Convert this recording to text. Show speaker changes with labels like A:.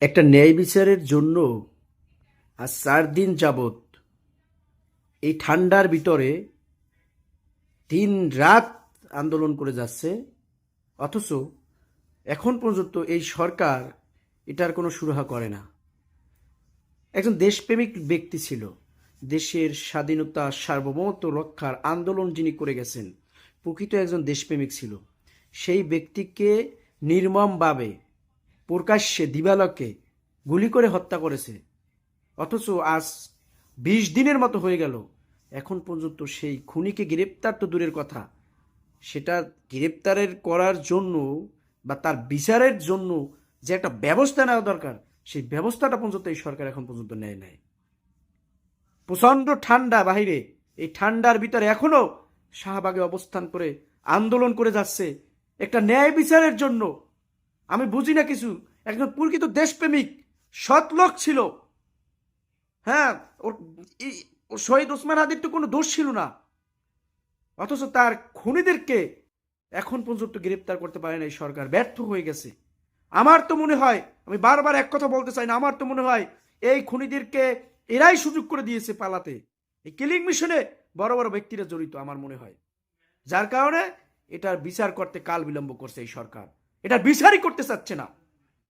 A: একটা ন্যায় বিচারের জন্য আজ 4 দিন যাবৎ এই ঠান্ডার ভিতরে দিন রাত আন্দোলন করে যাচ্ছে। অথচ এখন পর্যন্ত এই সরকার এটার কোনো সুরাহা করে না। একজন দেশপ্রেমিক ব্যক্তি ছিল, দেশের স্বাধীনতা সার্বভৌমত্ব রক্ষার আন্দোলন যিনি করে গেছেন, প্রকৃত একজন দেশপ্রেমিক ছিল। সেই ব্যক্তিকে নির্মমভাবে প্রকাশ্যে দিবালোকে গুলি করে হত্যা করেছে। অথচ আজ 20 দিনের মতো হয়ে গেল, এখন পর্যন্ত সেই খুনিকে গ্রেপ্তার তো দূরের কথা, সেটা গ্রেপ্তারের করার জন্য বা তার বিচারের জন্য যে একটা ব্যবস্থা নেওয়া দরকার, সেই ব্যবস্থাটা পর্যন্ত এই সরকার এখন পর্যন্ত নেয় নাই। প্রচণ্ড ঠান্ডা বাহিরে, এই ঠান্ডার ভিতরে এখনো শাহবাগে অবস্থান করে আন্দোলন করে যাচ্ছে একটা ন্যায় বিচারের জন্য। আমি বুঝি না কিছু। একজন প্রকৃত দেশপ্রেমিক সৎ লোক ছিল, হ্যাঁ, ওর শহীদ ওসমান হাদির তো কোনো দোষ ছিল না, অথচ তার খুনিদেরকে এখন পর্যন্ত গ্রেপ্তার করতে পারে না এই সরকার, ব্যর্থ হয়ে গেছে। আমার তো মনে হয়, আমি বারবার এক কথা বলতে চাই না, আমার তো মনে হয় এই খুনিদেরকে এরাই সুযোগ করে দিয়েছে পালাতে। এই কিলিং মিশনে বড় বড় ব্যক্তিরা জড়িত আমার মনে হয়, যার কারণে এটার বিচার করতে কাল বিলম্ব করছে এই সরকার, এটার বিচারই করতে চাচ্ছে না।